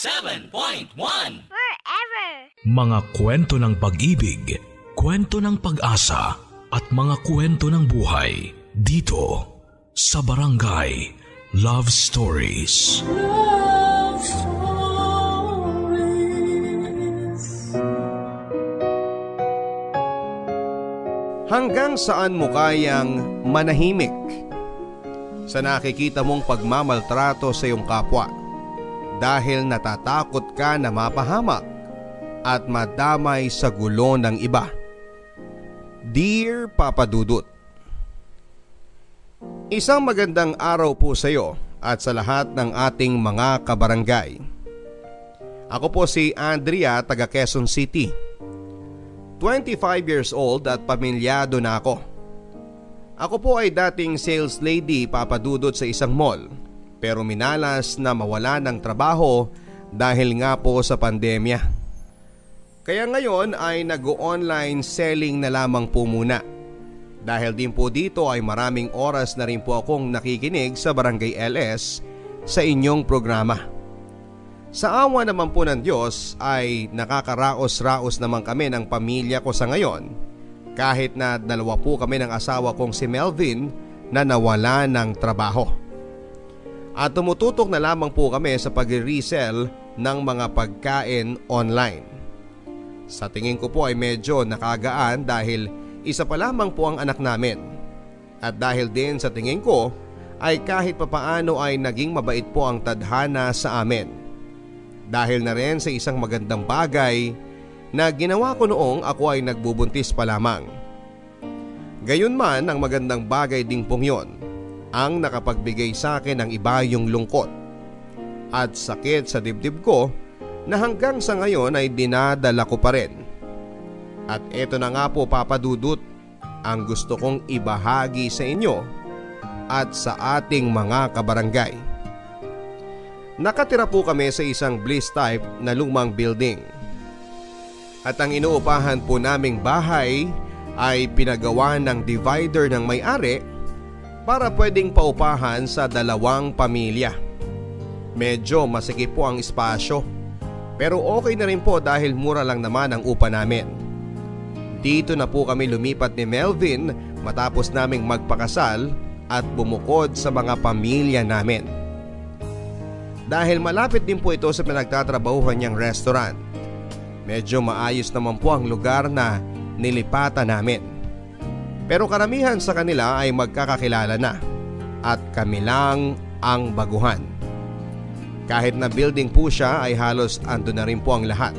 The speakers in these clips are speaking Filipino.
107.1 Forever. Mga kwento ng pag-ibig, kwento ng pag-asa at mga kwento ng buhay dito sa Barangay Love Stories. Love Stories. Hanggang saan mo kayang manahimik sa nakikita mong pagmamaltrato sa iyong kapwa dahil natatakot ka na mapahamak at madamay sa gulo ng iba? Dear Papa Dudut, isang magandang araw po sa iyo at sa lahat ng ating mga kabarangay. Ako po si Andrea, taga Quezon City. 25 years old at pamilyado na ako. Ako po ay dating sales lady, Papa Dudut, sa isang mall, pero minalas na mawala ng trabaho dahil nga po sa pandemya. Kaya ngayon ay nag-online selling na lamang po muna. Dahil din po dito ay maraming oras na rin po akong nakikinig sa Barangay LS sa inyong programa. Sa awa naman po ng Diyos ay nakakaraos-raos naman kami ng pamilya ko sa ngayon, kahit na dalawa po kami ng asawa kong si Melvin na nawala ng trabaho. At tumututok na lamang po kami sa pag-resell ng mga pagkain online. Sa tingin ko po ay medyo nakagaan dahil isa pa lamang po ang anak namin. At dahil din sa tingin ko ay kahit papaano ay naging mabait po ang tadhana sa amin. Dahil na rin sa isang magandang bagay na ginawa ko noong ako ay nagbubuntis pa lamang. Gayunman, ang magandang bagay ding pong yon ang nakapagbigay sa akin ng iba yung lungkot at sakit sa dibdib ko na hanggang sa ngayon ay dinadala ko pa rin. At eto na nga po, Papa Dudut, ang gusto kong ibahagi sa inyo at sa ating mga kabarangay. Nakatira po kami sa isang bliss type na lumang building. At ang inuupahan po naming bahay ay pinagawa ng divider ng may-ari para pwedeng paupahan sa dalawang pamilya. Medyo masikip po ang espasyo, pero okay na rin po dahil mura lang naman ang upa namin. Dito na po kami lumipat ni Melvin matapos naming magpakasal at bumukod sa mga pamilya namin. Dahil malapit din po ito sa pinagtatrabahuhan niyang restaurant. Medyo maayos naman po ang lugar na nilipatan namin. Pero karamihan sa kanila ay magkakakilala na at kami lang ang baguhan. Kahit na building po siya ay halos ando na rin po ang lahat.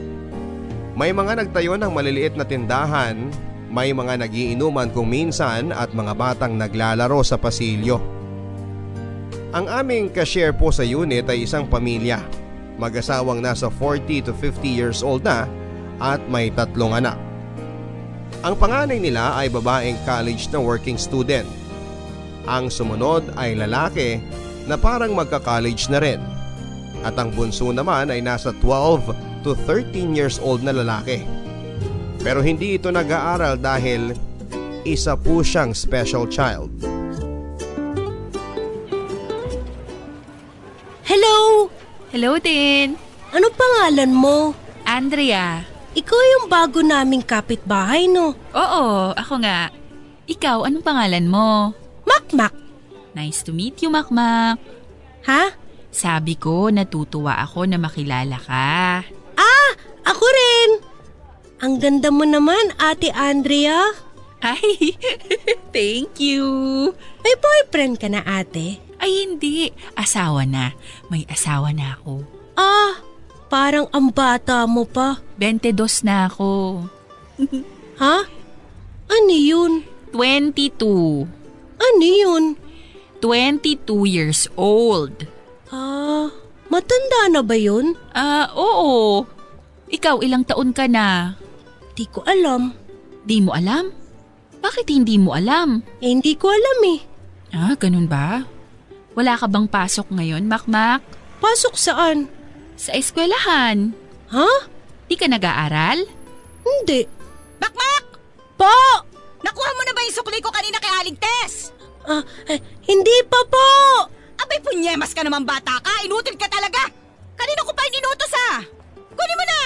May mga nagtayo ng maliliit na tindahan, may mga nagiinuman kung minsan at mga batang naglalaro sa pasilyo. Ang aming cashier po sa unit ay isang pamilya, mag-asawang nasa 40 to 50 years old na at may 3 anak. Ang panganay nila ay babaeng college na working student. Ang sumunod ay lalaki na parang magka-college na rin. At ang bunso naman ay nasa 12 to 13 years old na lalaki. Pero hindi ito nag-aaral dahil isa po siyang special child. Hello! Hello din. Ano pangalan mo? Andrea. Ikaw yung bago naming kapitbahay, no? Oo, ako nga. Ikaw, anong pangalan mo? Makmak. Nice to meet you, Makmak. Ha? Sabi ko, natutuwa ako na makilala ka. Ah! Ako rin! Ang ganda mo naman, Ate Andrea. Ay, thank you. May boyfriend ka na, ate? Ay, hindi. Asawa na. May asawa na ako. Ah, parang ang bata mo pa. 22 na ako. Ha? Ano yun? 22. Ano yun? 22 years old. Ah, matanda na ba yun? Oo. Ikaw, ilang taon ka na? Di ko alam. Di mo alam? Bakit hindi mo alam? Hindi ko alam eh. Ganun ba? Wala ka bang pasok ngayon, Makmak? Pasok saan? Sa eskwelahan. Ha? Di ka nag-aaral? Hindi. Makmak! Po! Nakuha mo na ba yung sukli ko kanina kay Aling Tess? Hindi pa po! Abay, punyemas ka naman bata ka. Inutil ka talaga. Kanino ko pa inutos ha? Kunin mo na!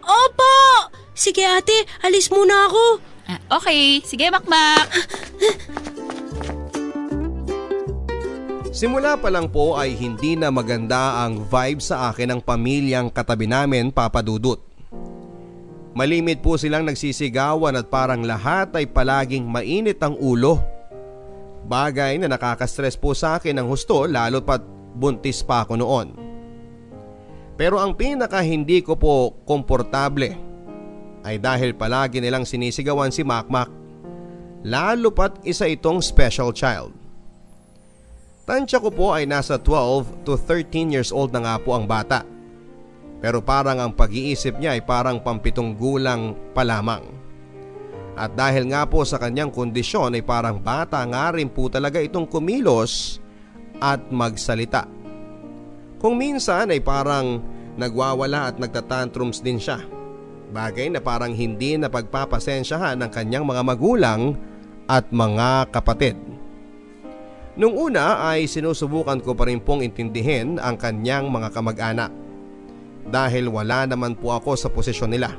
Opo! Sige ate, alis muna ako. Okay, sige Makmak. Simula pa lang po ay hindi na maganda ang vibe sa akin ng pamilyang katabi namin, Papa Dudut. Malimit po silang nagsisigawan at parang lahat ay palaging mainit ang ulo. Bagay na nakaka-stress po sa akin ng husto lalo pat buntis pa ako noon. Pero ang pinaka hindi ko po komportable ay dahil palagi nilang sinisigawan si Makmak. Lalo pat isa itong special child. Tansya ko po ay nasa 12 to 13 years old na nga po ang bata. Pero parang ang pag-iisip niya ay parang pampitong gulang pa lamang. At dahil nga po sa kanyang kondisyon ay parang bata nga rin po talaga itong kumilos at magsalita. Kung minsan ay parang nagwawala at nagtatantrums din siya. Bagay na parang hindi na pagpapasensyahan ng kanyang mga magulang at mga kapatid. Nung una ay sinusubukan ko pa rin pong intindihin ang kanyang mga kamag-anak dahil wala naman po ako sa posisyon nila.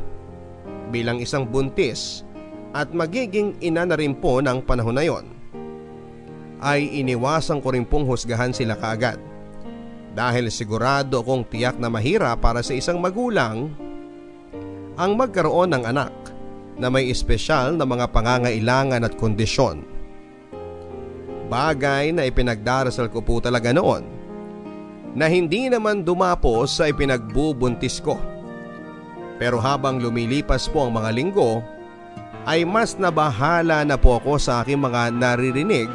Bilang isang buntis at magiging ina na rin po ng panahon na yon, ay iniwasan ko rin pong husgahan sila kaagad dahil sigurado akong tiyak na mahirap para sa isang magulang ang magkaroon ng anak na may espesyal na mga pangangailangan at kondisyon. Bagay na ipinagdarasal ko po talaga noon na hindi naman dumapos sa ipinagbubuntis ko. Pero habang lumilipas po ang mga linggo ay mas nabahala na po ako sa aking mga naririnig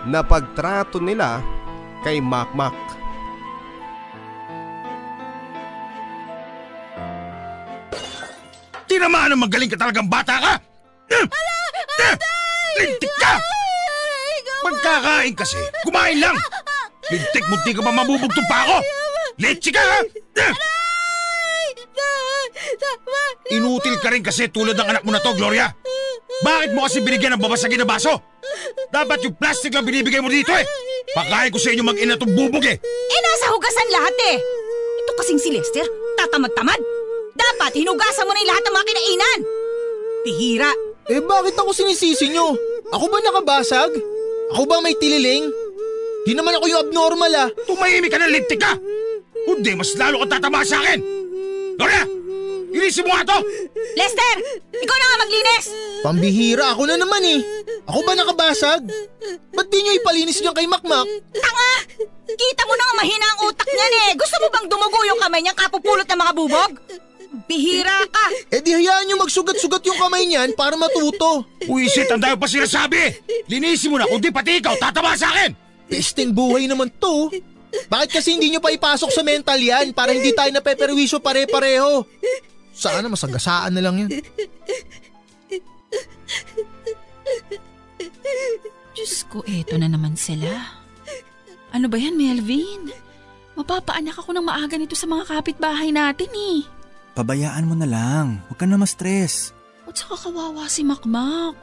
na pagtrato nila kay Makmak. Tinamaan ang magaling ka talagang bata ka! Lintik ka! Magkakain kasi, kumain lang! Lintik mo, di ka pa mabubugtong pa ako! Leche ka ha! Inutil ka rin kasi tulad ng anak mo na to, Gloria! Bakit mo kasi binigyan ng babasagin na baso? Dapat yung plastic lang binibigay mo dito eh! Pakain ko sa inyo mag-ina itong bubog eh! Nasa hugasan lahat eh! Ito kasing si Lester, tatamad-tamad! Dapat hinugasan mo na yung lahat ng mga kinainan! Pihira! Bakit ako sinisisi nyo? Ako ba nakabasag? Ako ba may tililing? Di naman ako yung abnormal ah. Tumahimik ka ng lintik ka! Kundi mas lalo kang tatama sa akin! Gloria! Ilisin mo nga to! Lester! Ikaw na nga maglinis! Pambihira ako na naman eh. Ako ba nakabasag? Ba't di nyo ipalinis niyan kay Makmak? Tanga! Kita mo na nga mahina ang utak niyan eh. Gusto mo bang dumugo yung kamay niyang kapupulot ng mga bubog? Bihira ka! Di hayaan nyo magsugat-sugat yung kamay niyan para matuto. Uisit, ang dahil pa sinasabi! Linisin mo na, kundi pati ikaw tatama sa akin! Pesting buhay naman to. Bakit kasi hindi nyo pa ipasok sa mental yan para hindi tayo napeperwisyo pare-pareho? Sana masagasaan na lang yan. Diyos ko, eto na naman sila. Ano ba yan, Melvin? Mapapaanak ako ng maaga nito sa mga kapitbahay natin eh. Pabayaan mo na lang. Huwag ka na ma-stress. At saka kawawa si Makmak.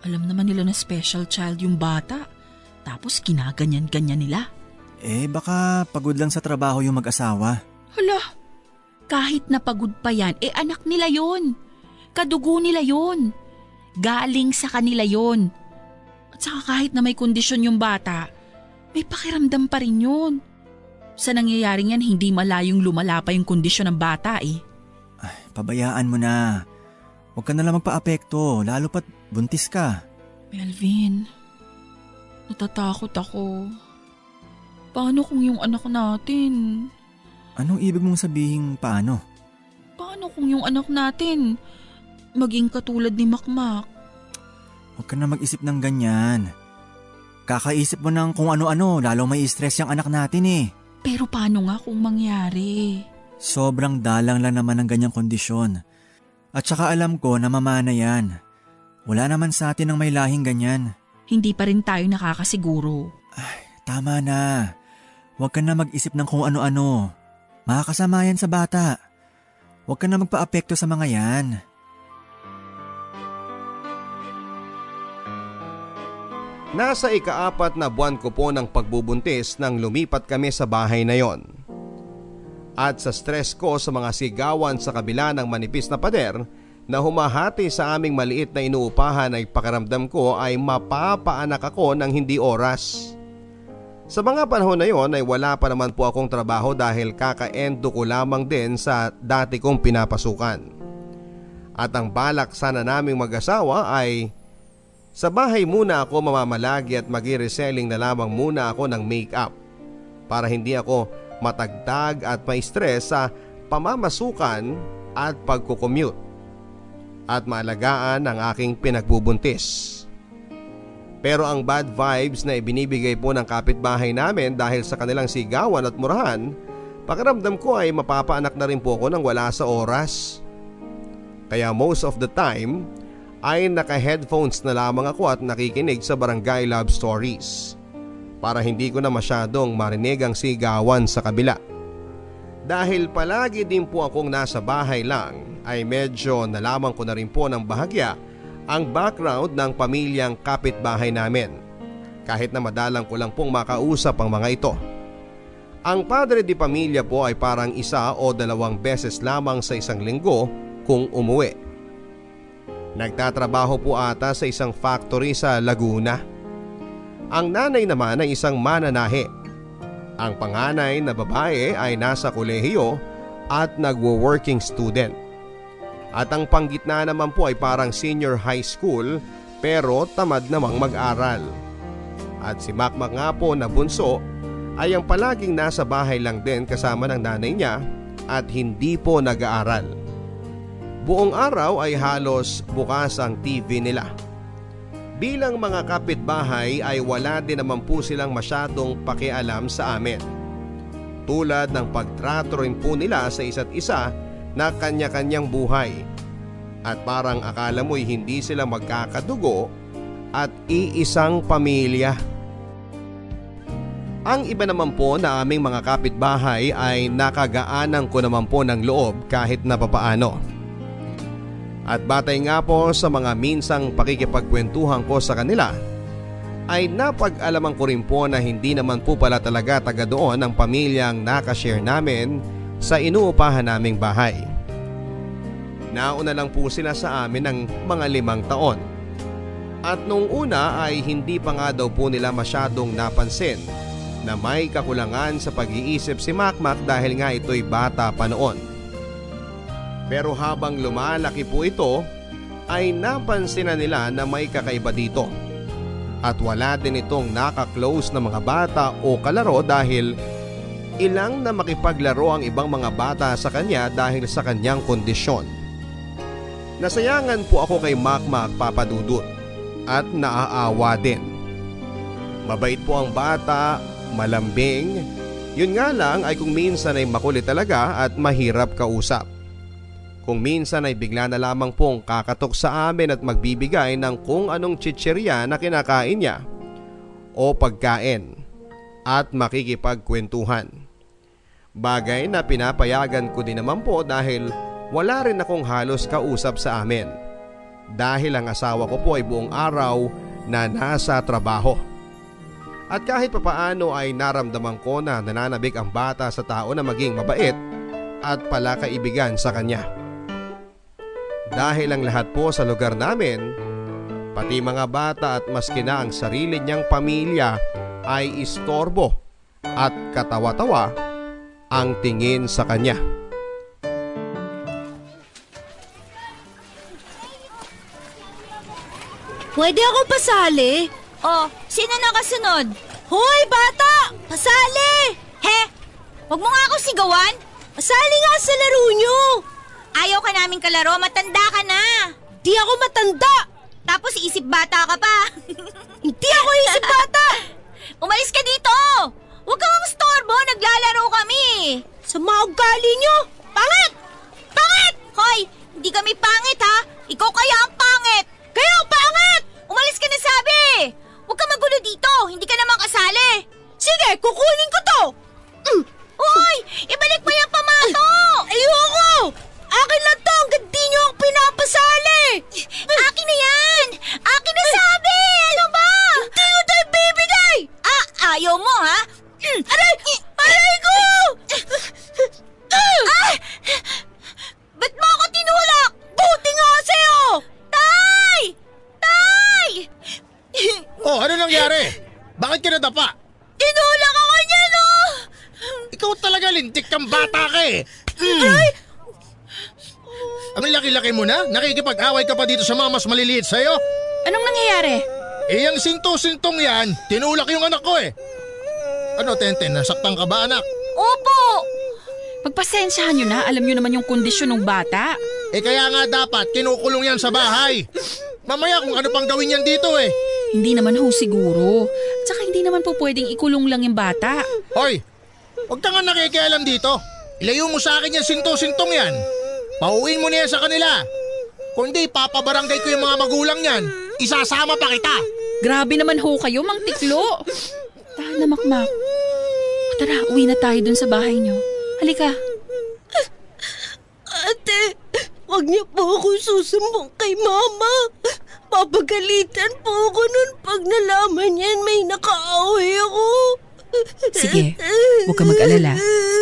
Alam naman nila na special child yung bata. Tapos kinaganyan-ganyan nila. Baka pagod lang sa trabaho yung mag-asawa. Hala, kahit napagod pa yan, anak nila yon. Kadugo nila yon. Galing sa kanila yon. At saka kahit na may kondisyon yung bata, may pakiramdam pa rin yun. Sa nangyayaring yan, hindi malayong lumala pa yung kondisyon ng bata eh. Ay, pabayaan mo na. Huwag ka na lang magpa-apekto, lalo pat buntis ka. Melvin, natatakot ako. Paano kung yung anak natin? Anong ibig mong sabihin paano? Paano kung yung anak natin maging katulad ni Makmak? Huwag ka na mag-isip ng ganyan. Kakaisip mo ng kung ano-ano, lalo may stress yung anak natin eh. Pero paano nga kung mangyari? Sobrang dalang lang naman ng ganyang kondisyon. At saka alam ko na mamana yan. Wala naman sa atin ang may lahing ganyan. Hindi pa rin tayo nakakasiguro. Ay, tama na. Huwag ka na mag-isip ng kung ano-ano. Makakasama yan sa bata. Huwag ka na magpa-apekto sa mga yan. Nasa ika-4 na buwan ko po ng pagbubuntis nang lumipat kami sa bahay na yon. at sa stress ko sa mga sigawan sa kabila ng manipis na pader na humahati sa aming maliit na inuupahan ay pakiramdam ko ay mapapaanak ako ng hindi oras. Sa mga panahon na yon ay wala pa naman po akong trabaho dahil kaka-endo ko lamang din sa dati kong pinapasukan. At ang balak sana naming mag-asawa ay sa bahay muna ako mamamalagi at mag-reselling na lamang muna ako ng make-up para hindi ako matagtag at ma-stress sa pamamasukan at pagkukommute at maalagaan ang aking pinagbubuntis. Pero ang bad vibes na ibinibigay po ng kapitbahay namin dahil sa kanilang sigawan at murahan, pakiramdam ko ay mapapaanak na rin po ako nang wala sa oras. Kaya most of the time ay naka-headphones na lamang ako at nakikinig sa Barangay Love Stories para hindi ko na masyadong marinig ang sigawan sa kabila. Dahil palagi din po akong nasa bahay lang ay medyo nalaman ko na rin po ng bahagya ang background ng pamilyang kapitbahay namin, kahit na madalang ko lang pong makausap ang mga ito. Ang padre di pamilya po ay parang 1 o 2 beses lamang sa isang linggo kung umuwi. Nagtatrabaho po ata sa isang factory sa Laguna. Ang nanay naman ay isang mananahe. Ang panganay na babae ay nasa kolehiyo at nagwo-working student. At ang panggitna naman po ay parang senior high school pero tamad namang mag-aral. At si Makmak nga po na bunso ay ang palaging nasa bahay lang din kasama ng nanay niya at hindi po nag-aaral. Buong araw ay halos bukas ang TV nila. Bilang mga kapitbahay ay wala din naman po silang masyadong pakialam sa amin. Tulad ng pagtrato rin po nila sa isa't isa na kanya-kanyang buhay. At parang akala mo'y hindi sila magkakadugo at iisang pamilya. Ang iba naman po na aming mga kapitbahay ay nakagaanan ko naman po ng loob kahit na papaano. At batay nga po sa mga minsang pakikipagkwentuhan ko sa kanila, ay napag-alaman ko rin po na hindi naman po pala talaga taga doon ang pamilyang nakashare namin sa inuupahan naming bahay. Nauna lang po sila sa amin ng mga 5 taon. At nung una ay hindi pa nga daw po nila masyadong napansin na may kakulangan sa pag-iisip si Makmak dahil nga ito'y bata pa noon. Pero habang lumalaki po ito ay napansin na nila na may kakaiba dito. At wala din itong naka-close na mga bata o kalaro dahil ilang na makipaglaro ang ibang mga bata sa kanya dahil sa kanyang kondisyon. Nasayangan po ako kay Makmak, Papa Dudut, at naaawa din. Mabait po ang bata, malambing. Yun nga lang ay kung minsan ay makulit talaga at mahirap kausap. Kung minsan ay bigla na lamang pong kakatok sa amin at magbibigay ng kung anong chichirya na kinakain niya o pagkain at makikipagkwentuhan. Bagay na pinapayagan ko din naman po dahil wala rin akong halos kausap sa amin. Dahil ang asawa ko po ay buong araw na nasa trabaho. At kahit papaano ay naramdaman ko na nananabik ang bata sa tao na maging mabait at palakaibigan sa kanya. Dahil ang lahat po sa lugar namin, pati mga bata at maski na ang sarili niyang pamilya ay istorbo at katawa-tawa ang tingin sa kanya. Pwede ako pasali? Oh, sino nakasunod? Hoy, bata! Pasali! He? Huwag mo nga ako sigawan! Pasali nga sa laro nyo! Ayaw ka naming kalaro, matanda ka na! Di ako matanda! Tapos isip bata ka pa! Hindi ako isip bata! Umalis ka dito! Huwag kang mastorbo, naglalaro kami! Sa mga ugali nyo! Pangit! Pangit! Hoy, hindi kami pangit ha! Ikaw kaya ang pangit! Kayo pangit! Umalis ka na sabi! Huwag ka magulo dito, hindi ka naman kasali! Sige, kukunin ko to! Hoy, ibalik mo yung pamato! Ayoko! Akin lang to hanggang di nyo ang pinapasali! Akin na yan! Akin na sabi! Ano ba? Hindi ko tayo bibigay! Ayaw mo ha? Aray! Aray ko! ka pa. Tinulak ako niya, no? Ikaw talaga lintik kang bata ka eh. Ang laki-laki mo na, nakikipag-away ka pa dito sa mga mas maliliit sa'yo. Anong nangyayari? Eh, yung sinto-sintong yan, tinulak yung anak ko eh. Ano, Tenten, nasaktan ka ba, anak? Opo! Pagpasensyahan nyo na, alam nyo naman yung kondisyon ng bata. Eh, kaya nga dapat kinukulong yan sa bahay. Mamaya kung ano pang gawin yan dito eh. Hindi naman ho siguro. Tsaka hindi naman po pwedeng ikulong lang yung bata. Hoy, huwag ka nga nakikialam dito. Ilayo mo sa akin yung sinto-sintong yan. Pauwiin mo niya sa kanila. Kung hindi, papabarangay ko yung mga magulang niyan. Isasama pa kita. Grabe naman ho kayo, Mang Tiklo. Tahan na, Makmak. Tara, uwi na tayo dun sa bahay nyo. Halika. Ate, wag niyo po ako susumbong kay Mama. Papagalitan po ako nun pag nalaman niyan may nakaaway ako. Sige, huwag ka mag-alala.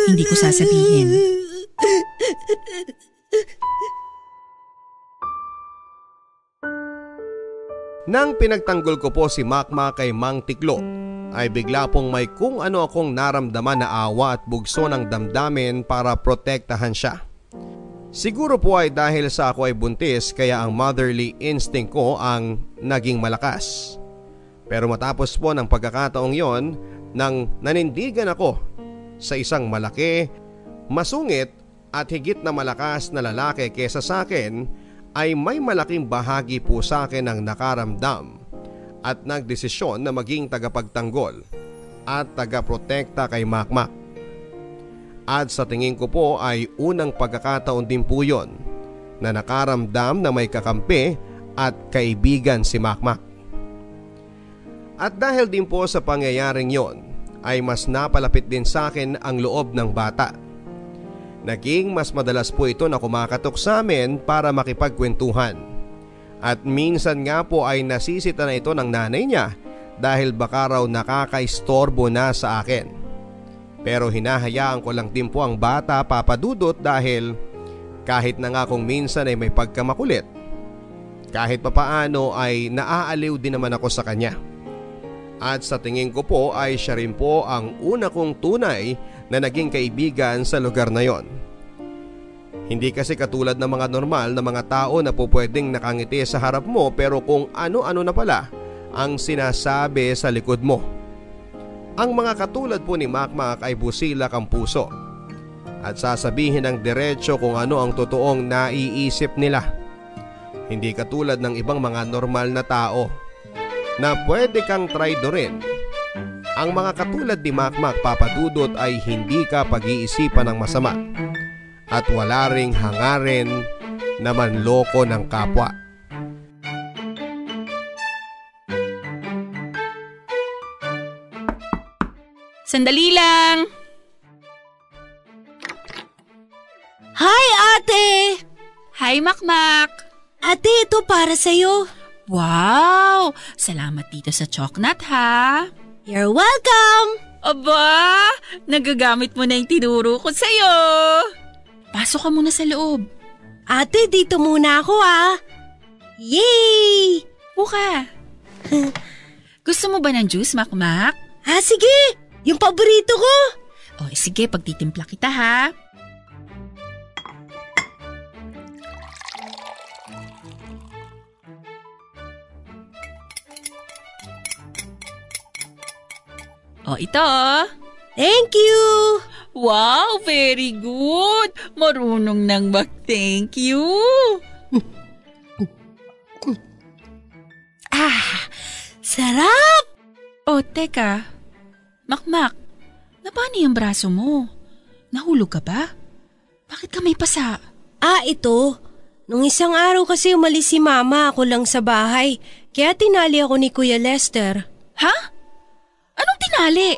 Hindi ko sasabihin. Nang pinagtanggol ko po si Makmak kay Mang Tiklo, ay bigla pong may kung ano akong naramdaman na awa at bugso ng damdamin para protektahan siya. Siguro po ay dahil sa ako ay buntis kaya ang motherly instinct ko ang naging malakas. Pero matapos po ng pagkakataong yon, nang nanindigan ako sa isang malaki, masungit at higit na malakas na lalaki kesa sa akin, ay may malaking bahagi po sa akin ang nakaramdam at nagdesisyon na maging tagapagtanggol at tagaprotekta kay Makmak. At sa tingin ko po ay unang pagkakataon din po yon na nakaramdam na may kakampi at kaibigan si Makmak. At dahil din po sa pangyayaring yon ay mas napalapit din sa akin ang loob ng bata. Naging mas madalas po ito na kumakatok sa amin para makipagkwentuhan. At minsan nga po ay nasisita na ito ng nanay niya dahil baka raw nakakaistorbo na sa akin. Pero hinahayaan ko lang din po ang bata, Papa Dudut, dahil kahit na nga kung minsan ay may pagkamakulit, kahit papaano ay naaaliw din naman ako sa kanya. At sa tingin ko po ay siya rin po ang una kong tunay na naging kaibigan sa lugar na yon. Hindi kasi katulad ng mga normal na mga tao na po pwedeng nakangiti sa harap mo pero kung ano-ano na pala ang sinasabi sa likod mo. Ang mga katulad po ni Makmak ay busilak ang puso at sasabihin ng diretso kung ano ang totoong naiisip nila. Hindi katulad ng ibang mga normal na tao na pwede kang traidorin. Ang mga katulad ni Makmak, Papa Dudut, ay hindi ka pag-iisipan ng masama at wala ring hangarin na manloko ng kapwa. Sandali lang! Hi, Ate! Hi, Makmak! Ate, ito para sa'yo. Wow! Salamat dito sa Choknat, ha? You're welcome! Aba! Nagagamit mo na yung tinuro ko sa'yo! Pasok ka muna sa loob. Ate, dito muna ako, ah. Yay! Buka. Gusto mo ba ng juice, Makmak? Sige! Yung paborito ko! Sige, pagtitimpla kita, ha? Ito. Thank you! Wow, very good! Marunong nang mag-thank you! Sarap! Teka. Makmak, napano yung braso mo? Nahulog ka ba? Bakit ka may pasa? Ito. Nung isang araw kasi umalis si Mama, ako lang sa bahay. Kaya tinali ako ni Kuya Lester. Ha? Anong tinali?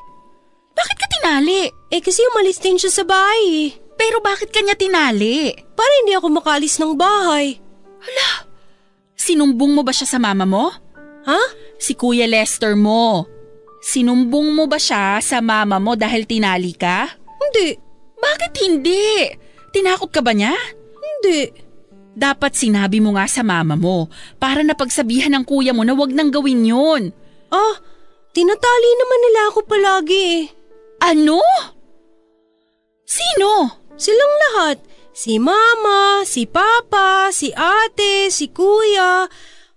Bakit ka tinali? Kasi umalis din siya sa bahay. Pero bakit kanya tinali? Para hindi ako makalis ng bahay. Hala, sinumbong mo ba siya sa mama mo? Ha? Si Kuya Lester mo. Sinumbong mo ba siya sa mama mo dahil tinali ka? Hindi. Bakit hindi? Tinakot ka ba niya? Hindi. Dapat sinabi mo nga sa mama mo para napagsabihan ng kuya mo na wag nang gawin yun. Tinatali naman nila ako palagi eh. Ano? Sino? Silang lahat. Si Mama, si Papa, si Ate, si Kuya.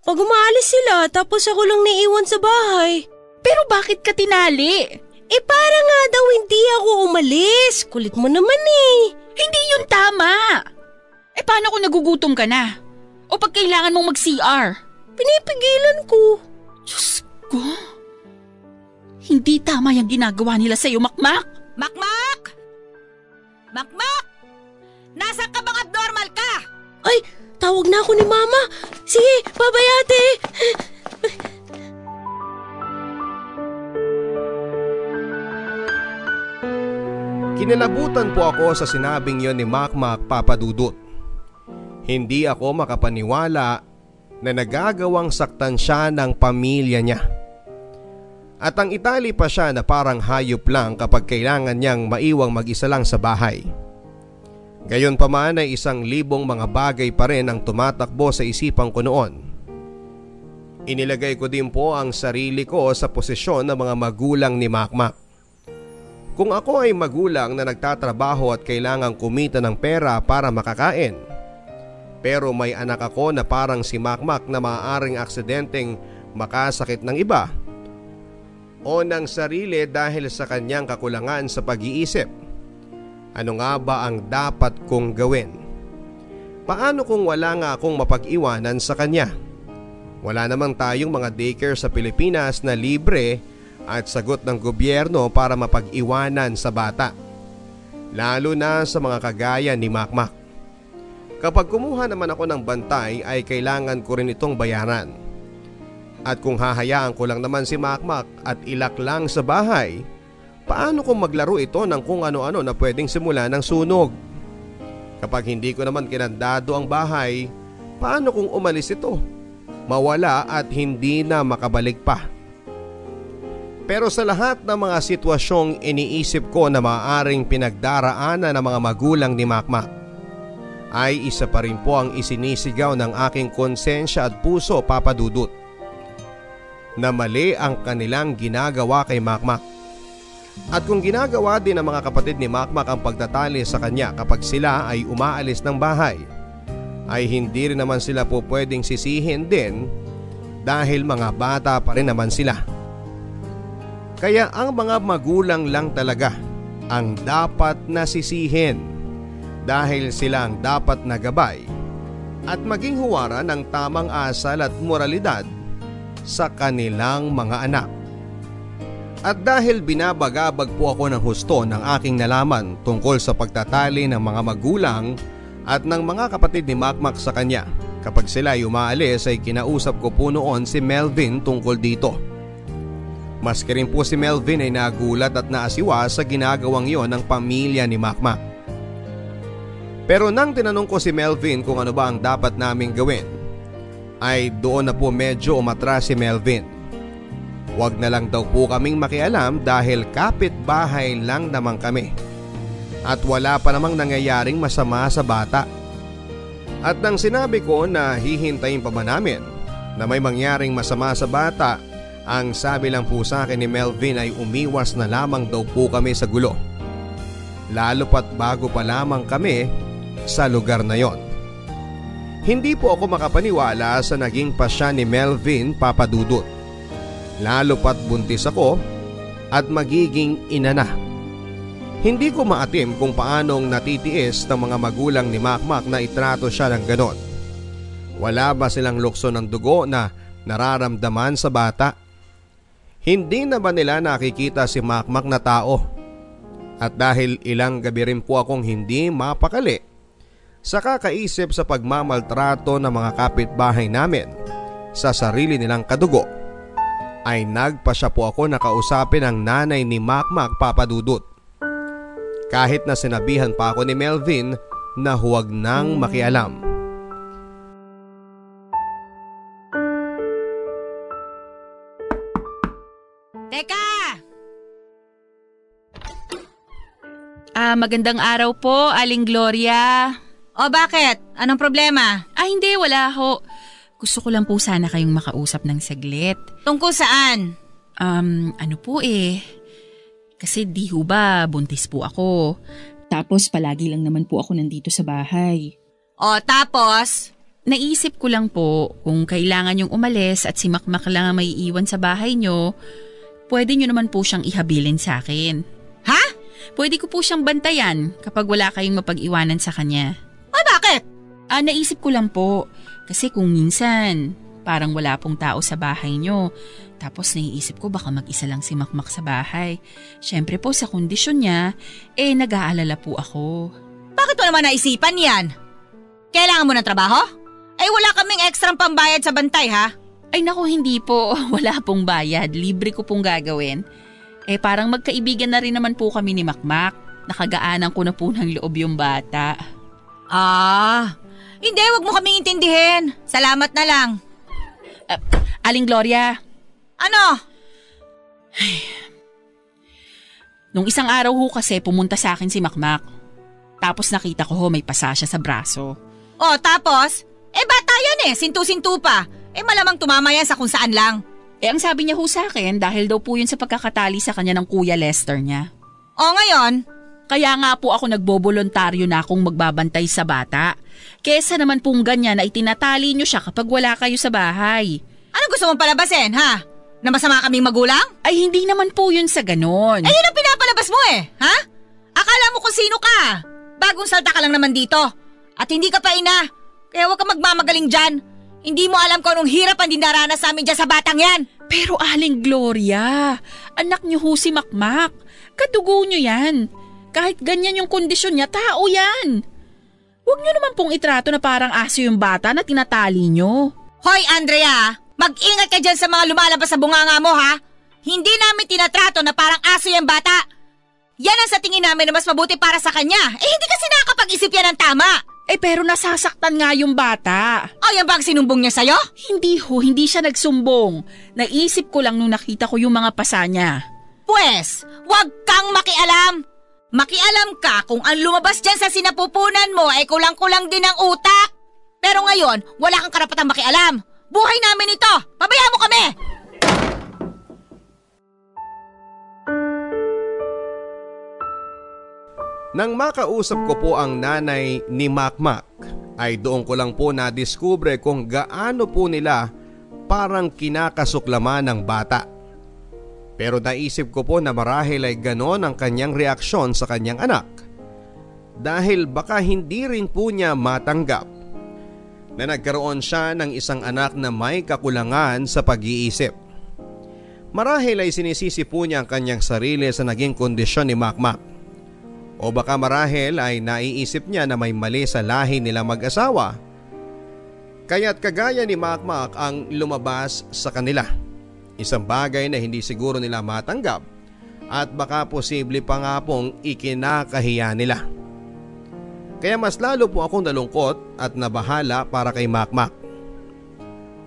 Pag umaalis sila, tapos ako lang naiwan sa bahay. Pero bakit ka tinali? Para nga daw hindi ako umalis. Kulit mo naman eh. Hindi yun tama. Paano kung nagugutom ka na? O pag kailangan mong mag-CR? Pinipigilan ko. Diyos ko. Hindi tama yung ginagawa nila sa'yo, Makmak. Makmak! Makmak! Nasaan ka bang abnormal ka? Ay, tawag na ako ni Mama. Sige, bye-bye ate. Kinilabutan po ako sa sinabing yon ni Makmak, Papa Dudut. Hindi ako makapaniwala na nagagawang saktan siya ng pamilya niya. At ang itali pa siya na parang hayop lang kapag kailangan niyang maiwang mag-isa lang sa bahay. Gayon pa man ay 1,000 mga bagay pa rin ang tumatakbo sa isipan ko noon. Inilagay ko din po ang sarili ko sa posisyon ng mga magulang ni Makmak. Kung ako ay magulang na nagtatrabaho at kailangang kumita ng pera para makakain, pero may anak ako na parang si Makmak na maaaring aksidenteng makasakit ng iba o ng sarili dahil sa kanyang kakulangan sa pag-iisip, ano nga ba ang dapat kong gawin? Paano kung wala nga akong mapag-iwanan sa kanya? Wala namang tayong mga daycare sa Pilipinas na libre at sagot ng gobyerno para mapag-iwanan sa bata, lalo na sa mga kagaya ni Makmak. Kapag kumuha naman ako ng bantay ay kailangan ko rin itong bayaran. At kung hahayaan ko lang naman si Makmak at ilak lang sa bahay, paano kung maglaro ito ng kung ano-ano na pwedeng simula ng sunog? Kapag hindi ko naman kinandado ang bahay, paano kung umalis ito, mawala at hindi na makabalik pa? Pero sa lahat ng mga sitwasyong iniisip ko na maaaring pinagdaraanan ng mga magulang ni Makmak, ay isa pa rin po ang isinisigaw ng aking konsensya at puso, Papa Dudut, na mali ang kanilang ginagawa kay Makmak. At kung ginagawa din ng mga kapatid ni Makmak ang pagtatali sa kanya kapag sila ay umaalis ng bahay, ay hindi rin naman sila po pwedeng sisihin din dahil mga bata pa rin naman sila. Kaya ang mga magulang lang talaga ang dapat nasisihin dahil sila ang dapat na gabay at maging huwara ng tamang asal at moralidad sa kanilang mga anak. At dahil binabagabag po ako ng husto ng aking nalaman tungkol sa pagtatali ng mga magulang at ng mga kapatid ni Makmak sa kanya, kapag sila ay umaalis ay kinausap ko po noon si Melvin tungkol dito. Maski rin po si Melvin ay nagulat at naasiwa sa ginagawang yon ng pamilya ni Makmak. Pero nang tinanong ko si Melvin kung ano ba ang dapat naming gawin, ay doon na po medyo umatras si Melvin. Huwag na lang daw po kaming makialam dahil kapitbahay lang naman kami. At wala pa namang nangyayaring masama sa bata. At nang sinabi ko na hihintayin pa ba namin na may mangyaring masama sa bata, ang sabi lang po sa akin ni Melvin ay umiwas na lamang daw po kami sa gulo. Lalo pat bago pa lamang kami sa lugar na yon. Hindi po ako makapaniwala sa naging pasya ni Melvin, Papa Dudut. Lalo pat buntis ako at magiging ina na. Hindi ko maatim kung paanong natitiis ng mga magulang ni Makmak na itrato siya ng ganon. Wala ba silang lukso ng dugo na nararamdaman sa bata? Hindi na ba nila nakikita si Makmak na tao? At dahil ilang gabi rin po akong hindi mapakali sa kakaisip sa pagmamaltrato ng mga kapitbahay namin sa sarili nilang kadugo, ay nagpasya po ako na kausapin ang nanay ni Makmak, Papa Dudut. Kahit na sinabihan pa ako ni Melvin na huwag nang makialam. Teka! Magandang araw po, Aling Gloria. O bakit? Anong problema? Hindi, wala ho. Gusto ko lang po sana kayong makausap ng saglit. Tungkol saan? Ano po kasi di ho ba buntis po ako. Tapos palagi lang naman po ako nandito sa bahay. O tapos? Naisip ko lang po kung kailangan yung umalis at si Makmak lang ang may iwan sa bahay nyo, pwede nyo naman po siyang ihabilin sa akin. Ha? Pwede ko po siyang bantayan kapag wala kayong mapag-iwanan sa kanya. O bakit? Naisip ko lang po kasi kung minsan parang wala pong tao sa bahay nyo. Tapos naiisip ko baka mag-isa lang si Makmak sa bahay. Siyempre po sa kondisyon niya, nag-aalala po ako. Bakit mo naman naisipan yan? Kailangan mo ng trabaho? Wala kaming ekstrang pambayad sa bantay ha? Ay naku, hindi po. Wala pong bayad. Libre ko pong gagawin. Parang magkaibigan na rin naman po kami ni Makmak. Nakagaanan ko na po ng loob yung bata. Hindi, wag mo kaming intindihin. Salamat na lang. Aling Gloria. Ano? Nung isang araw ho kasi pumunta sa akin si Makmak. Tapos nakita ko ho may pasa siya sa braso. O tapos? Bata yan sintu-sintu pa. Malamang tumama yan sa kung saan lang. Ang sabi niya ho sa akin dahil daw po yun sa pagkakatali sa kanya ng Kuya Lester niya. O ngayon? Kaya nga po ako nagbobolontaryo na akong magbabantay sa bata. Kesa naman pong ganyan na itinatali niyo siya kapag wala kayo sa bahay. Ano gusto mong palabasin ha? Na masama kaming magulang? Ay hindi naman po yun sa ganon. Yun ang pinapalabas mo ha? Akala mo kung sino ka? Bagong salta ka lang naman dito. At hindi ka pa ina. Kaya huwag ka magmamagaling dyan. Hindi mo alam kung anong hirap ang dinaranas namin dyan sa batang yan. Pero Aling Gloria, anak niyo ho si Makmak. Kadugo niyo yan. Kahit ganyan yung kondisyon niya, tao yan. Huwag niyo naman pong itrato na parang aso yung bata na tinatali niyo. Hoy Andrea, mag-ingat ka dyan sa mga lumalabas sa bunganga mo ha. Hindi namin tinatrato na parang aso yung bata. Yan ang sa tingin namin na mas mabuti para sa kanya. Hindi kasi nakakapag-isip yan ng tama. Pero nasasaktan nga yung bata. O yan ba ang sinumbong niya sa'yo? Hindi siya nagsumbong. Naisip ko lang nung nakita ko yung mga pasa niya. Pwes, wag kang makialam. Makialam ka kung ang lumabas dyan sa sinapupunan mo ay kulang-kulang din ang utak. Pero ngayon, wala kang karapatang makialam. Buhay namin ito. Pabayaan mo kami. Nang makausap ko po ang nanay ni Makmak, ay doon ko lang po nadiskubre kung gaano po nila parang kinakasuklaman ng bata. Pero naisip ko po na marahil ay ganon ang kanyang reaksyon sa kanyang anak. Dahil baka hindi rin po niya matanggap na nagkaroon siya ng isang anak na may kakulangan sa pag-iisip. Marahil ay sinisisi po niya ang kanyang sarili sa naging kondisyon ni Makmak. O baka marahil ay naiisip niya na may mali sa lahi nila mag-asawa. Kaya't kagaya ni Makmak ang lumabas sa kanila. Isang bagay na hindi siguro nila matanggap at baka posible pa nga pong ikinakahiya nila. Kaya mas lalo po akong nalungkot at nabahala para kay Makmak.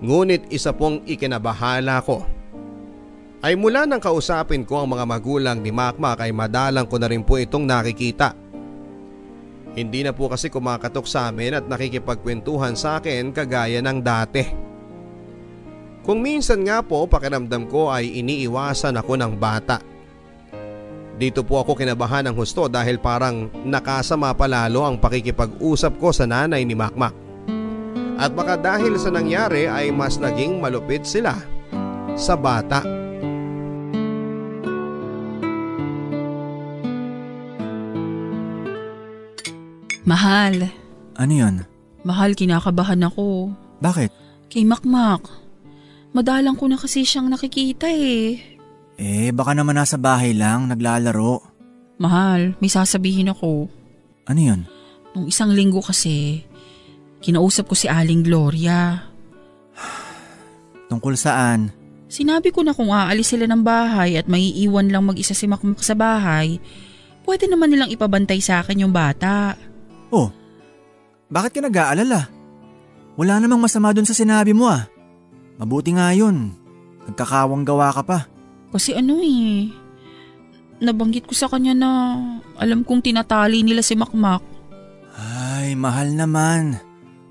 Ngunit isa pong ikinabahala ko ay mula nang kausapin ko ang mga magulang ni Makmak ay madalang ko na rin po itong nakikita. Hindi na po kasi kumakatok sa amin at nakikipagkwentuhan sa akin kagaya ng dati. Kung minsan nga po pakiramdam ko ay iniiwasan ako ng bata. Dito po ako kinabahan ng husto dahil parang nakasama palalo ang pakikipag-usap ko sa nanay ni Makmak. At baka dahil sa nangyari ay mas naging malupit sila sa bata. Mahal. Ano yun? Mahal, kinakabahan ako. Bakit? Kay Makmak. Madalang ko na kasi siyang nakikita baka naman nasa bahay lang, naglalaro. Mahal, may sasabihin ako. Ano yun? Nung isang linggo kasi, kinausap ko si Aling Gloria. Tungkol saan? Sinabi ko na kung aalis sila ng bahay at maiiwan lang mag-isa si Makmak sa bahay, pwede naman nilang ipabantay sa akin yung bata. Oh, bakit ka nag-aalala? Wala namang masama dun sa sinabi mo Mabuti nga yun. Nagkakawang gawa ka pa. Kasi nabanggit ko sa kanya na alam kong tinatali nila si Makmak. Ay, mahal naman.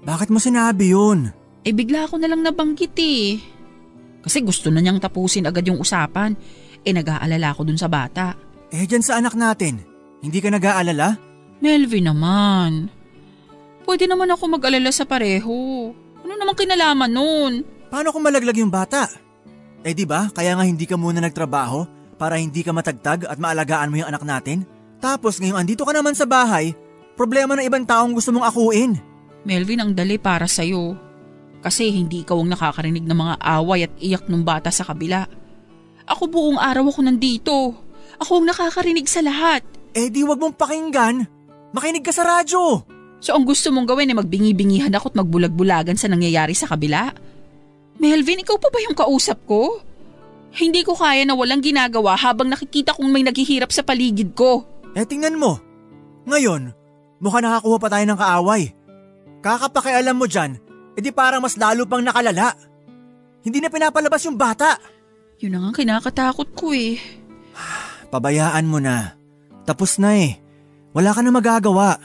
Bakit mo sinabi yun? Bigla ako nalang nabanggit Kasi gusto na niyang tapusin agad yung usapan. Nag-aalala ako dun sa bata. Dyan sa anak natin, hindi ka nag-aalala? Melvin naman. Pwede naman ako mag-alala sa pareho. Ano namang kinalaman nun? Paano kung malaglag yung bata? Di ba, kaya nga hindi ka muna nagtrabaho para hindi ka matagtag at maalagaan mo yung anak natin? Tapos ngayong andito ka naman sa bahay, problema ng ibang taong gusto mong akuin. Melvin, ang dali para sa'yo. Kasi hindi ikaw ang nakakarinig ng mga away at iyak ng bata sa kabila. Ako buong araw ako nandito. Ako ang nakakarinig sa lahat. Di wag mong pakinggan. Makinig ka sa radyo. So ang gusto mong gawin ay magbingi-bingihan ako at magbulag-bulagan sa nangyayari sa kabila? Melvin, ikaw pa ba yung kausap ko? Hindi ko kaya na walang ginagawa habang nakikita kong may naghihirap sa paligid ko. Tingnan mo. Ngayon, mukha nakakuha pa tayo ng kaaway. Kakapakialam mo dyan, di parang mas lalo pang nakalala. Hindi na pinapalabas yung bata. Yun ang kinakatakot ko eh. Pabayaan mo na. Tapos na eh. Wala ka na magagawa.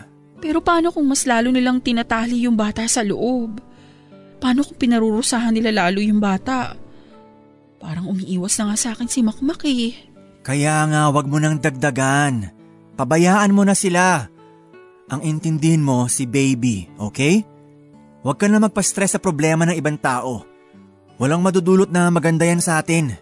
Pero paano kung mas lalo nilang tinatali yung bata sa loob? Paano kung pinarurusahan nila lalo yung bata? Parang umiiwas na nga sa akin si Makmak eh. Kaya nga wag mo nang dagdagan. Pabayaan mo na sila. Ang intindihin mo si baby, okay? Huwag ka na magpa-stress sa problema ng ibang tao. Walang madudulot na maganda yan sa atin.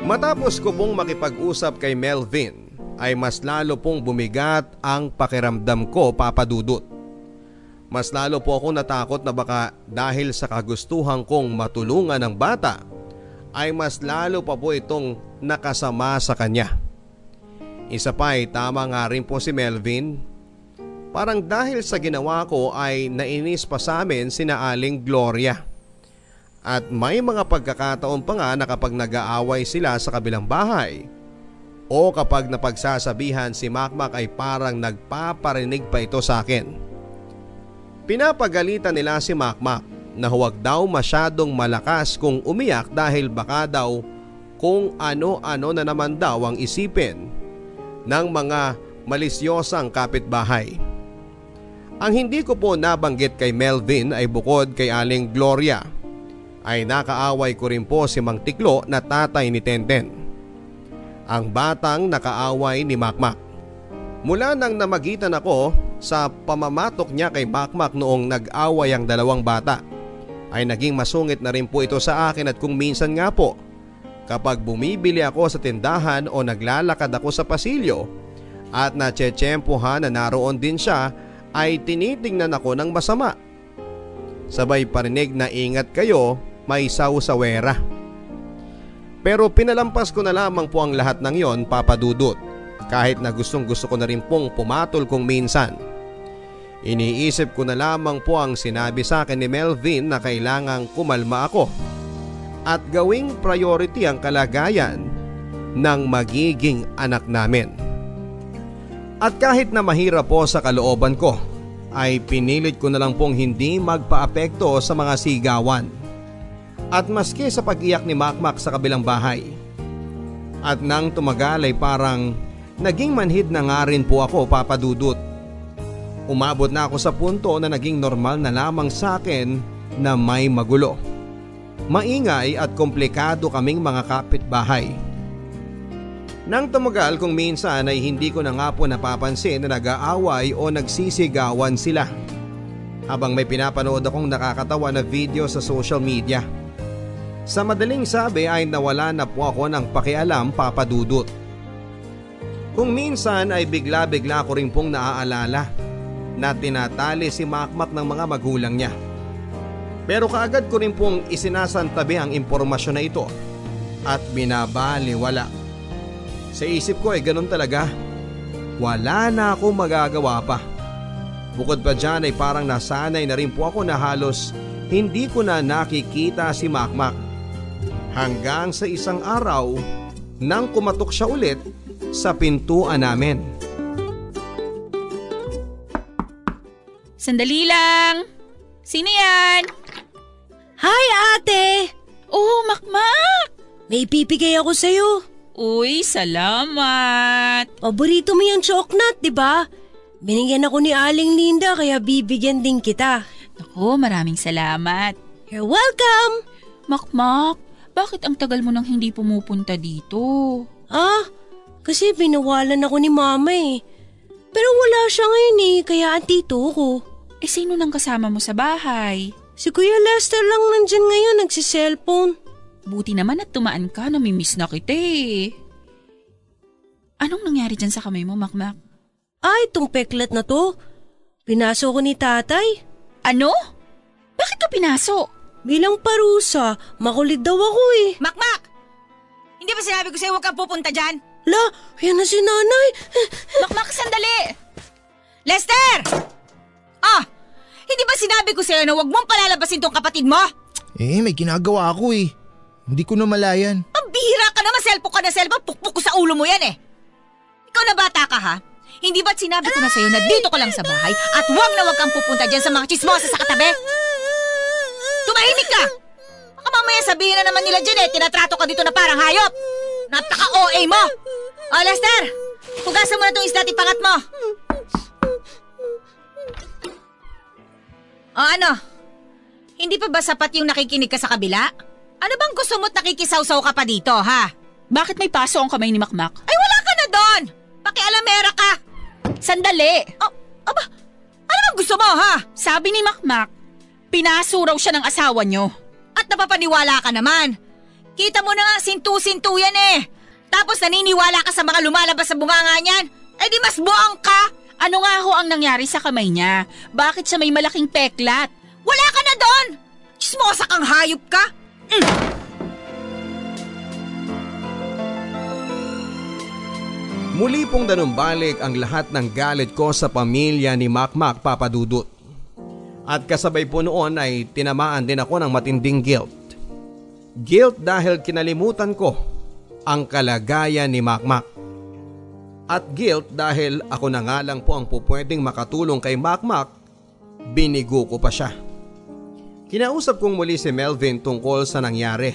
Matapos ko pong makipag-usap kay Melvin, ay mas lalo pong bumigat ang pakiramdam ko, Papa Dudut. Mas lalo po ako natakot na baka dahil sa kagustuhan kong matulungan ng bata, ay mas lalo pa po itong nakasama sa kanya. Isa pa ay tama nga rin po si Melvin. Parang dahil sa ginawa ko ay nainis pa sa amin sina Aling Gloria. At may mga pagkakataon pa nga na kapag nag-aaway sila sa kabilang bahay o kapag napagsasabihan si Makmak ay parang nagpaparinig pa ito sa akin. Pinapagalitan nila si Makmak na huwag daw masyadong malakas kung umiyak dahil baka daw kung ano-ano na naman daw ang isipin ng mga malisyosang kapitbahay. Ang hindi ko po nabanggit kay Melvin ay bukod kay Aling Gloria ay nakaaway ko rin po si Mang Tiklo na tatay ni Tenten, ang batang nakaaway ni Makmak. Mula nang namagitan ako sa pamamatok niya kay Makmak noong nag-away ang dalawang bata, ay naging masungit na rin po ito sa akin at kung minsan nga po kapag bumibili ako sa tindahan o naglalakad ako sa pasilyo at natsetsempohan na naroon din siya ay tinitingnan ako ng masama. Sabay parinig na ingat kayo, may sawsawera. Pero pinalampas ko na lamang po ang lahat ng yon, Papa Dudut, kahit na gustong gusto ko na rin pong pumatol kung minsan. Iniisip ko na lamang po ang sinabi sa akin ni Melvin na kailangang kumalma ako at gawing priority ang kalagayan ng magiging anak namin. At kahit na mahirap po sa kalooban ko, ay pinilit ko na lang pong hindi magpaapekto sa mga sigawan. At maski sa pag-iyak ni Makmak sa kabilang bahay. At nang tumagal ay parang naging manhid na nga rin po ako, Papa Dudut. Umabot na ako sa punto na naging normal na lamang sa akin na may magulo, maingay at komplikado kaming mga kapitbahay. Nang tumagal kung minsan ay hindi ko na nga po napapansin na nag-aaway o nagsisigawan sila habang may pinapanood akong nakakatawa na video sa social media. Sa madaling sabi ay nawala na po ako ng pakialam, Papa Dudut. Kung minsan ay bigla-bigla ko rin pong naaalala na tinatali si Makmak ng mga magulang niya. Pero kaagad ko rin pong isinasantabi ang impormasyon na ito at binabaliwala. Sa isip ko ay ganun talaga. Wala na akong magagawa pa. Bukod pa dyan ay parang nasanay na rin po ako na halos hindi ko na nakikita si Makmak. Hanggang sa isang araw nang kumatok siya ulit sa pintuan namin. Sandali lang! Sino yan? Hi, ate! Oh, Makmak! May pipigay ako sa'yo. Uy, salamat! Paborito mo yung choknat, di ba? Binigyan ako ni Aling Linda kaya bibigyan din kita. Naku, maraming salamat. You're welcome! Makmak, bakit ang tagal mo nang hindi pumupunta dito? Kasi binawalan ako ni Mama eh. Pero wala siya ngayon eh, kaya andito ko. Sino nang kasama mo sa bahay? Si Kuya Lester lang nandyan ngayon, nagsiselfone. Buti naman at tumaan ka, namimiss na kita eh. Anong nangyari dyan sa kamay mo, Makmak? Itong peklat na to. Pinaso ko ni tatay. Ano? Bakit ka pinaso? Bilang parusa, makulit daw ako eh. Makmak! Hindi ba sinabi ko sa'yo huwag kang pupunta dyan? La, yan na si nanay. Makmak, sandali! Lester! Hindi ba sinabi ko sa'yo na huwag mong palalabasin tong kapatid mo? May ginagawa ako eh. Hindi ko na malayan. Ang bihira ka na, maselpo ka na selpo, pukpuk ko sa ulo mo yan eh. Ikaw na bata ka ha? Hindi ba't sinabi ko na sa'yo na dito ka lang sa bahay at huwag kang pupunta dyan sa mga chismosa sa katabi? Tumahimik ka! Baka mamaya sabihin na naman nila dyan tinatrato ka dito na parang hayop. Napaka-OA mo! Lester, hugasan mo na itong isda at ipangat mo. Ano? Hindi pa ba sapat yung nakikinig ka sa kabila? Ano bang gusto mo't nakikisaw-saw ka pa dito, ha? Bakit may paso ang kamay ni Makmak? Ay, wala ka na doon! Pakialamera ka! Sandali! Aba, ano bang gusto mo, ha? Sabi ni Makmak, pinaso raw siya ng asawa nyo. At napapaniwala ka naman. Kita mo na nga, sintu-sintu yan eh. Tapos naniniwala ka sa mga lumalabas sa bunganga niyan. Di mas buang ka. Ano nga ho ang nangyari sa kamay niya? Bakit siya may malaking peklat? Wala ka na doon! Chismosa kang hayop ka! Muli pong danumbalik ang lahat ng galit ko sa pamilya ni Makmak, Papa Dudut. At kasabay po noon ay tinamaan din ako ng matinding guilt. Guilt dahil kinalimutan ko ang kalagayan ni Makmak. At guilt dahil ako na nga lang po ang pupwedeng makatulong kay Makmak, binigo ko pa siya. Kinausap kong muli si Melvin tungkol sa nangyari.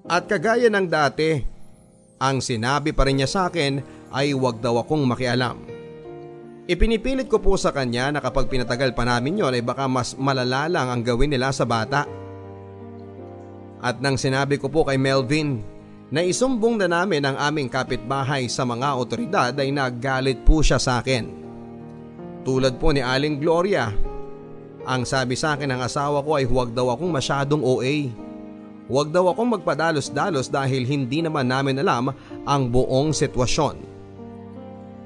At kagaya ng dati, ang sinabi pa rin niya sa akin ay huwag daw akong makialam. Ipinipilit ko po sa kanya na kapag pinatagal pa namin yon ay baka mas malala lang ang gawin nila sa bata. At nang sinabi ko po kay Melvin na isumbong na namin ang aming kapitbahay sa mga otoridad ay naggalit po siya sa akin. Tulad po ni Aling Gloria, ang sabi sa akin ng asawa ko ay huwag daw akong masyadong OA. Huwag daw akong magpadalos-dalos dahil hindi naman namin alam ang buong sitwasyon.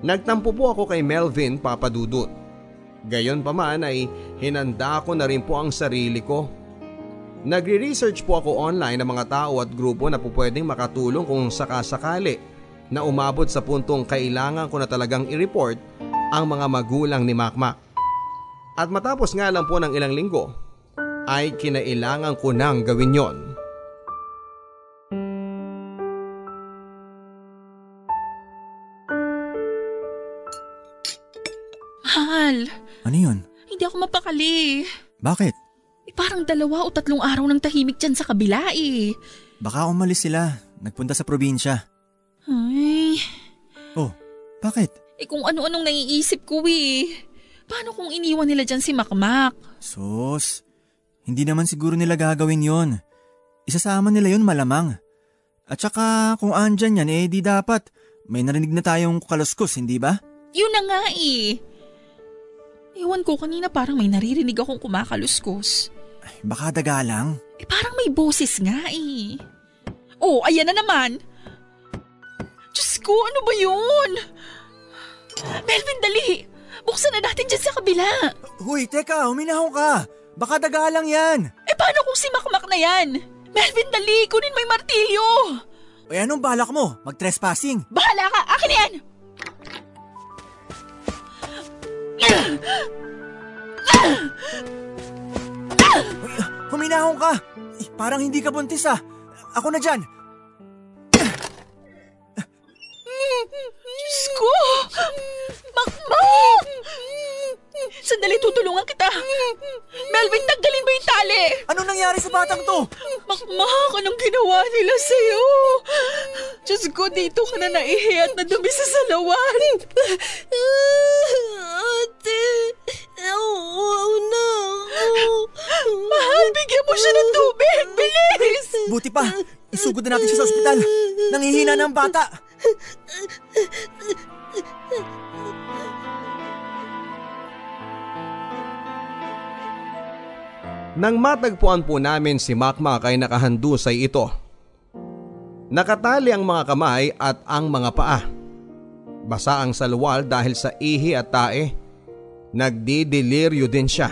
Nagtampo po ako kay Melvin, Papa Dudut. Gayon pa man ay hinanda ko na rin po ang sarili ko. Nagre-research po ako online ng mga tao at grupo na po pwedeng makatulong kung sakasakali na umabot sa puntong kailangan ko na talagang i-report ang mga magulang ni Makmak. At matapos nga lang po ng ilang linggo ay kinailangan ko nang gawin yon. Mahal. Ano yun? Hindi ako mapakali. Bakit? Parang 2 o 3 araw ng tahimik dyan sa kabila eh. Baka umalis sila. Nagpunta sa probinsya. Ay. Oh, bakit? Kung ano-anong naiisip ko eh. Paano kung iniwan nila dyan si Makmak? Sus, hindi naman siguro nila gagawin yon. Isasama nila yon malamang. At saka kung andyan yan di dapat may narinig na tayong kaluskos, hindi ba? Yun na nga eh. Iwan ko kanina parang may naririnig akong kumakaluskos. Ay, baka daga lang. Parang may boses nga eh. Oh, ayan na naman. Diyos ko, ano ba yun? Melvin, dali. Buksan na natin dyan sa kabila. Huy, teka, huminahon ka. Baka daga lang yan. Paano kung si Makmak na yan? Melvin, dali. Kunin mo yung martilyo. Ay, anong balak mo? Mag-trespassing? Bahala ka. Akin na yan. Huminahon ka. Parang hindi ka buntis ah. Ako na dyan. Diyos ko! Makmak! Sandali, tutulungan kita. Melvin, tanggalin mo yung tali. Anong nangyari sa batang to? Makmak, anong ginawa nila sa'yo? Diyos ko, dito ka na naihi at nadumi sa salawan. Ate, nauuaw na ako. Mahal, bigyan mo siya ng tubig. Bilis! Buti pa, isugod na natin siya sa ospital. Nangihina na ang bata. Nang matagpuan po namin si Makmak ay nakahandusay ito. Nakatali ang mga kamay at ang mga paa. Basa ang salwal dahil sa ihi at tae. Nagdidiliryo din siya.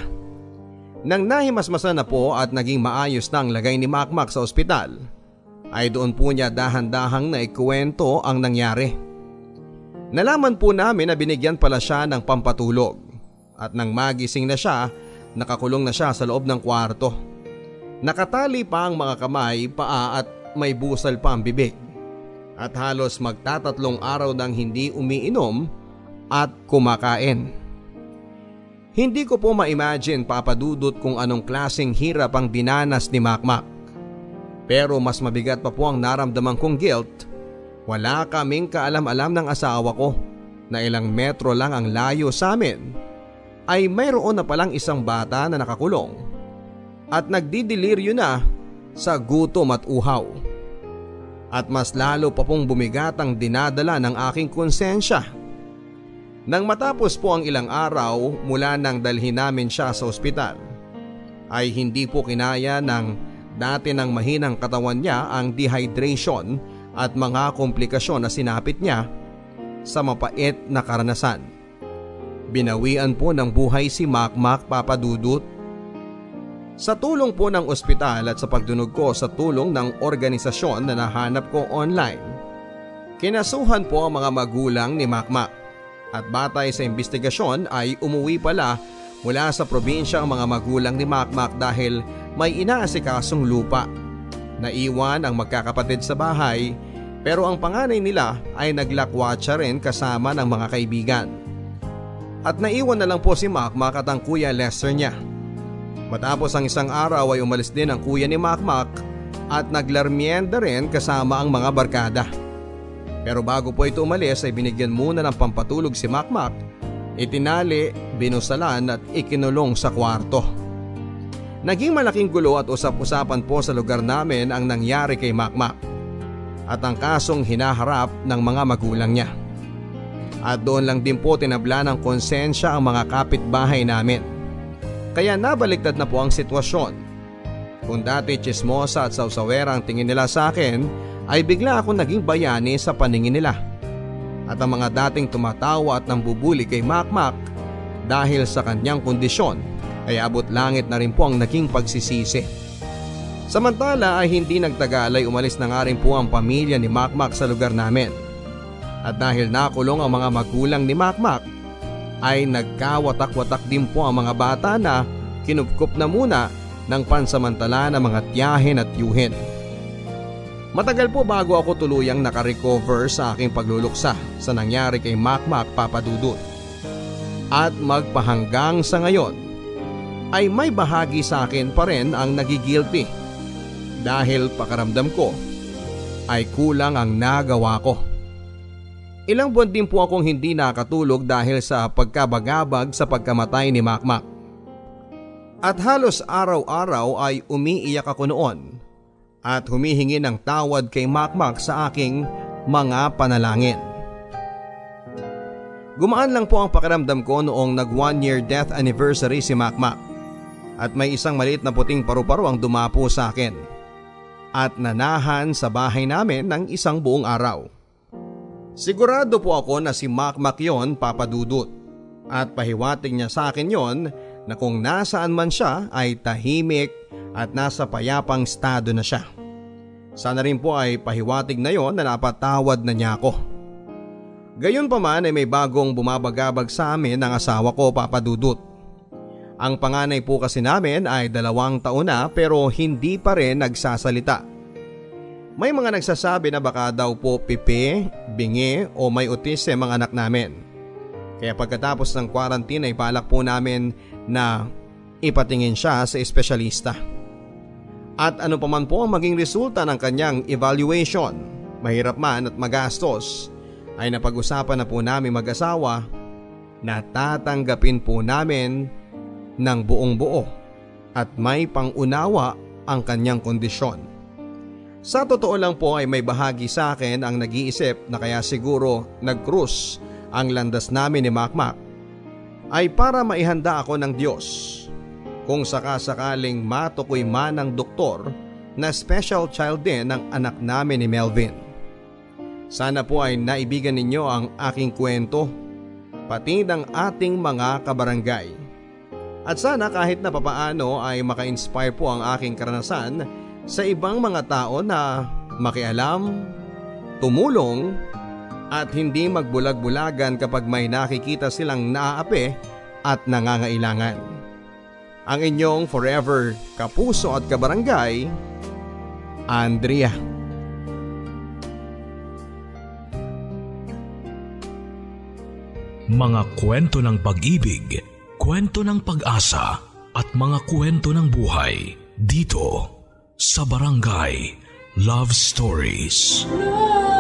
Nang nahimasmasan na po at naging maayos na ang lagay ni Makmak sa ospital, ay doon po niya dahan-dahang naikwento ang nangyari. Nalaman po namin na binigyan pala siya ng pampatulog at nang magising na siya, nakakulong na siya sa loob ng kwarto. Nakatali pa ang mga kamay, paa at may busal pa ang bibig. At halos magtatatlong araw nang hindi umiinom at kumakain. Hindi ko po ma-imagine, Papa Dudut, kung anong klaseng hirap ang dinanas ni Makmak. Pero mas mabigat pa po ang naramdaman kong guilt. Wala kaming kaalam-alam ng asawa ko na ilang metro lang ang layo sa amin ay mayroon na palang isang bata na nakakulong at nagdidiliryo na sa gutom at uhaw. At mas lalo pa pong bumigat ang dinadala ng aking konsensya. Nang matapos po ang ilang araw mula nang dalhin namin siya sa ospital, ay hindi po kinaya ng dati ng mahinang katawan niya ang dehydration at mga komplikasyon na sinapit niya sa mapait na karanasan. Binawian po ng buhay si Makmak, Papa Dudut. Sa tulong po ng ospital at sa pagdunog ko sa tulong ng organisasyon na nahanap ko online, kinasuhan po ang mga magulang ni Makmak. At batay sa investigasyon ay umuwi pala mula sa probinsya ang mga magulang ni Makmak dahil may inaasikasong lupa. Naiwan ang magkakapatid sa bahay pero ang panganay nila ay naglakwatsa rin kasama ng mga kaibigan. At naiwan na lang po si Makmak at ang kuya Lester niya. Matapos ang isang araw ay umalis din ang kuya ni Makmak at naglarmienda rin kasama ang mga barkada. Pero bago po ito umalis ay binigyan muna ng pampatulog si Makmak, itinali, binusalan at ikinulong sa kwarto. Naging malaking gulo at usap-usapan po sa lugar namin ang nangyari kay Makmak at ang kasong hinaharap ng mga magulang niya. At doon lang din po tinabla ng konsensya ang mga kapitbahay namin. Kaya nabaliktad na po ang sitwasyon. Kung dati chismosa at sausawera ang tingin nila sa akin, ay bigla akong naging bayani sa paningin nila. At ang mga dating tumatawa at nambubuli kay Makmak dahil sa kanyang kondisyon ay abot langit na rin po ang naging pagsisisi. Samantala ay hindi nagtagal ay umalis na nga rin po ang pamilya ni Makmak sa lugar namin. At dahil nakulong ang mga magulang ni Makmak ay nagkawatak-watak din po ang mga bata na kinupkup na muna ng pansamantala na mga tiyahin at tiyuhin. Matagal po bago ako tuluyang nakarecover sa aking pagluluksa sa nangyari kay Makmak, Papa Dudut. At magpahanggang sa ngayon ay may bahagi sa akin pa rin ang nagigilty dahil pakaramdam ko ay kulang ang nagawa ko. Ilang buwan din po akong hindi nakatulog dahil sa pagkabagabag sa pagkamatay ni Makmak. At halos araw-araw ay umiiyak ako noon at humihingi ng tawad kay Makmak sa aking mga panalangin. Gumaan lang po ang pakiramdam ko noong nag 1-year death anniversary si Makmak at may isang maliit na puting paru-paro ang dumapo sa akin at nanahan sa bahay namin ng isang buong araw. Sigurado po ako na si Makmak yon, Papa Dudut, at pahiwatig niya sa akin yon na kung nasaan man siya ay tahimik at nasa payapang estado na siya. Sana rin po ay pahiwatig na yon na napatawad na niya ako. Gayon pa man ay may bagong bumabagabag sa amin ng asawa ko, Papa Dudut. Ang panganay po kasi namin ay 2 taon na pero hindi pa rin nagsasalita. May mga nagsasabi na baka daw po pipi, bingi o may autism ang anak namin. Kaya pagkatapos ng quarantine ay balak po namin na ipatingin siya sa espesyalista. At ano pa man po ang maging resulta ng kanyang evaluation, mahirap man at magastos, ay napag-usapan na po namin mag-asawa na tatanggapin po namin ng buong buo at may pangunawa ang kanyang kondisyon. Sa totoo lang po ay may bahagi sa akin ang nag-iisip na kaya siguro nag-cruise ang landas namin ni Makmak ay para maihanda ako ng Diyos kung sakasakaling matukoy man ng doktor na special child din ng anak namin ni Melvin. Sana po ay naibigan ninyo ang aking kwento, pati ng ating mga kabarangay. At sana kahit na papaano ay maka-inspire po ang aking karanasan sa ibang mga tao na makialam, tumulong, at hindi magbulag-bulagan kapag may nakikita silang naaapi at nangangailangan. Ang inyong forever kapuso at kabarangay, Andrea. Mga kwento ng pag-ibig, kwento ng pag-asa at mga kwento ng buhay dito sa Barangay Love Stories. Love